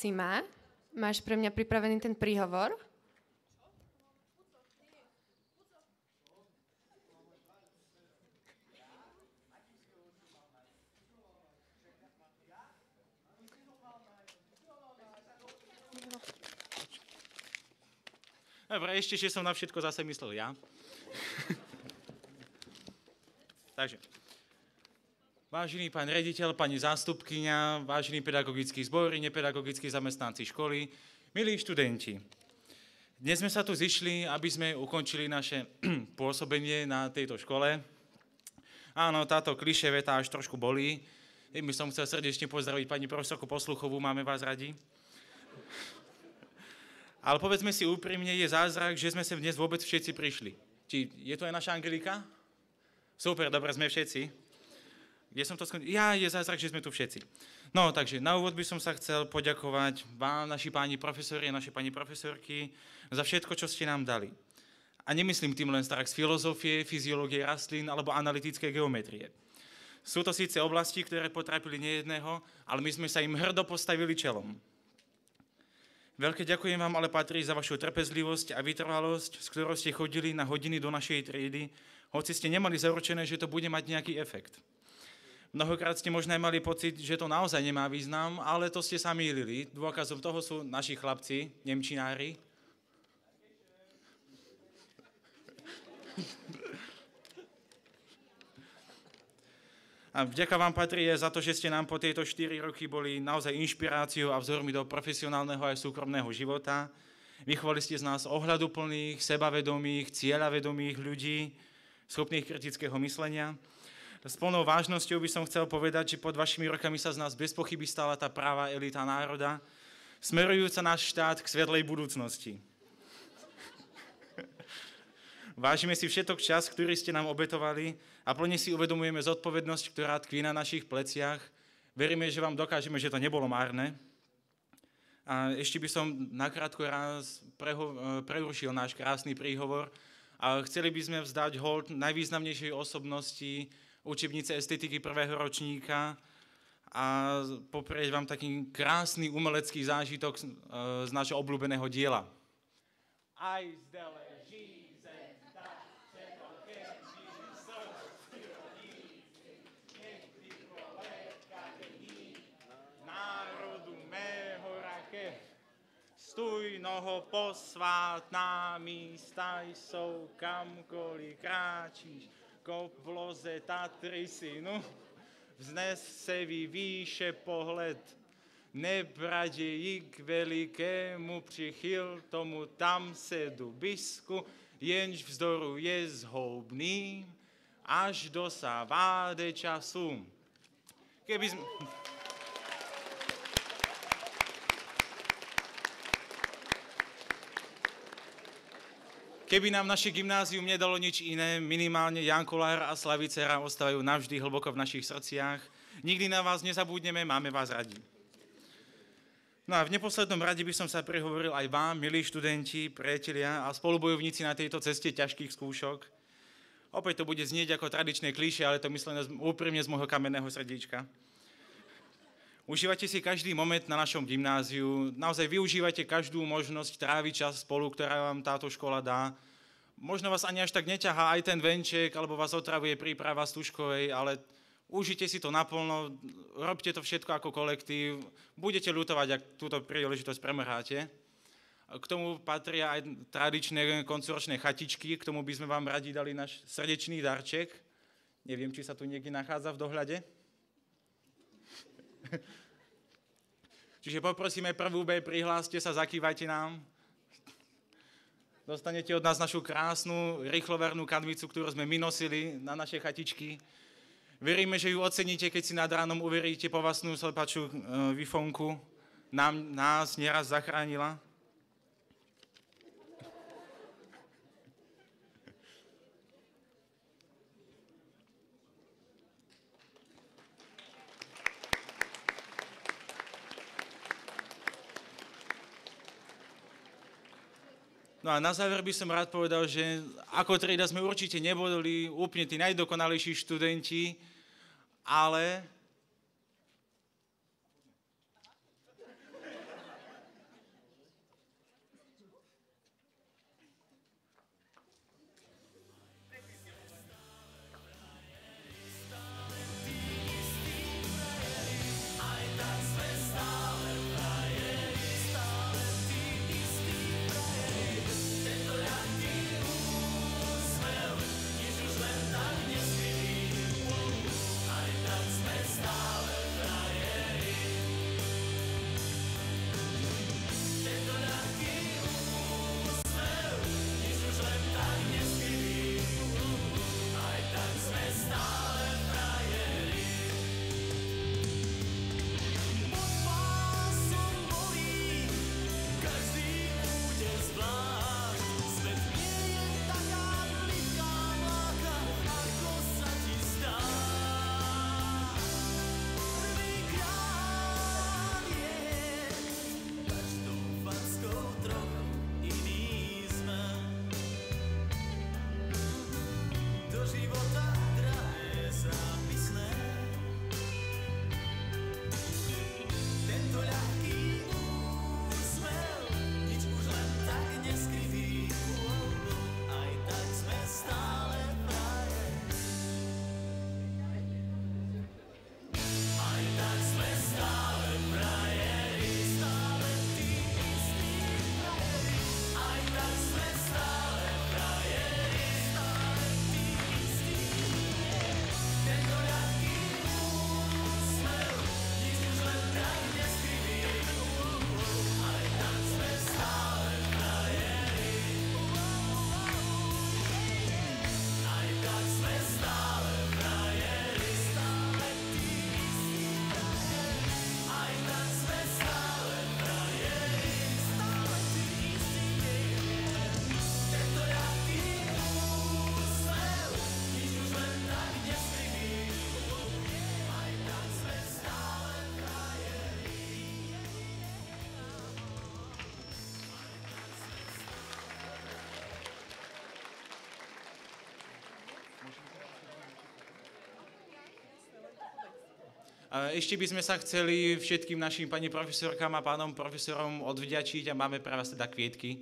Sima, máš pre mňa pripravený ten príhovor? Dobre, ešte, že som na všetko zase myslel ja. Takže, vážený pán riaditeľ, pani zástupkyňa, vážený pedagogický zbor, nepedagogickí zamestnanci školy, milí študenti. Dnes sme sa tu zišli, aby sme ukončili naše pôsobenie na tejto škole. Áno, táto klišé veta až trošku bolí. My som chcel srdečne pozdraviť pani profesorku Posluchovú, máme vás radi. Ale povedzme si úprimne, je zázrak, že sme sem dnes vôbec všetci prišli. Či je to aj naša Angelika? Super, dobre, sme všetci. Kde som to skončil? Je zázrak, že sme tu všetci. No, takže na úvod by som sa chcel poďakovať vám, naši páni profesori a naše pani profesorky, za všetko, čo ste nám dali. A nemyslím tým len strach z filozofie, fyziológie rastlín alebo analytickej geometrie. Sú to síce oblasti, ktoré potrápili nejedného, ale my sme sa im hrdo postavili čelom. Veľké ďakujem vám ale patrí za vašu trpezlivosť a vytrvalosť, s ktorou ste chodili na hodiny do našej triedy, hoci ste nemali zaručené, že to bude mať nejaký efekt. Mnohokrát ste možno mali pocit, že to naozaj nemá význam, ale to ste sa mýlili. Dôkazom toho sú naši chlapci, nemčinári. A vďaka vám patrí za to, že ste nám po tieto 4 roky boli naozaj inšpiráciou a vzormi do profesionálneho aj súkromného života. Vychovali ste z nás ohľaduplných, sebavedomých, cieľavedomých ľudí, schopných kritického myslenia. S plnou vážnosťou by som chcel povedať, že pod vašimi rokami sa z nás bez pochyby stala tá práva elita národa, smerujúca náš štát k svetlej budúcnosti. Vážime si všetok čas, ktorý ste nám obetovali a plne si uvedomujeme zodpovednosť, ktorá tkví na našich pleciach. Veríme, že vám dokážeme, že to nebolo márne. A ešte by som nakrátko raz prerušil náš krásny príhovor a chceli by sme vzdať hold najvýznamnejšej osobnosti učebnice estetiky prvého ročníka a poprieť vám taký krásny umelecký zážitok z nášho obľúbeného diela. Aj zde leží národu mého rake, stůj noho posvátná místa jsou, kamkoliv kráčíš, kop v loze Tatry synu, vznes se výše pohled, nebraději k velikému přichyl, tomu tam sedu bisku, jenž vzdoru je zhoubný, až dosáváde času. Keby sme... Keby nám naše gymnázium nedalo nič iné, minimálne Ján Kolár a Slavicera ostávajú navždy hlboko v našich srdciach. Nikdy na vás nezabudneme, máme vás radi. No a v neposlednom rade by som sa prehovoril aj vám, milí študenti, priatelia a spolubojovníci na tejto ceste ťažkých skúšok. Opäť to bude znieť ako tradičné klíše, ale to myslené úprimne z môjho kamenného srdíčka. Užívajte si každý moment na našom gymnáziu, naozaj využívajte každú možnosť tráviť čas spolu, ktorá vám táto škola dá. Možno vás ani až tak neťahá aj ten venček, alebo vás otravuje príprava Stužkovej, ale užite si to naplno, robte to všetko ako kolektív, budete ľutovať, ak túto príležitosť premrháte. K tomu patria aj tradičné koncoročné chatičky, k tomu by sme vám radi dali náš srdečný darček. Neviem, či sa tu niekde nachádza v dohľade. Čiže poprosíme prvú B, prihláste sa, zakývajte nám. Dostanete od nás našu krásnu, rýchlovernú kadmicu, ktorú sme my nosili na naše chatičky. Veríme, že ju oceníte, keď si nad ránom uveríte po vlastnú slepačú vifonku. Nás nieraz zachránila. No a na záver by som rád povedal, že ako trieda sme určite neboli úplne tí najdokonalejší študenti, ale Ešte by sme sa chceli všetkým našim pani profesorkám a pánom profesorom odvďačiť a máme pre vás teda kvietky.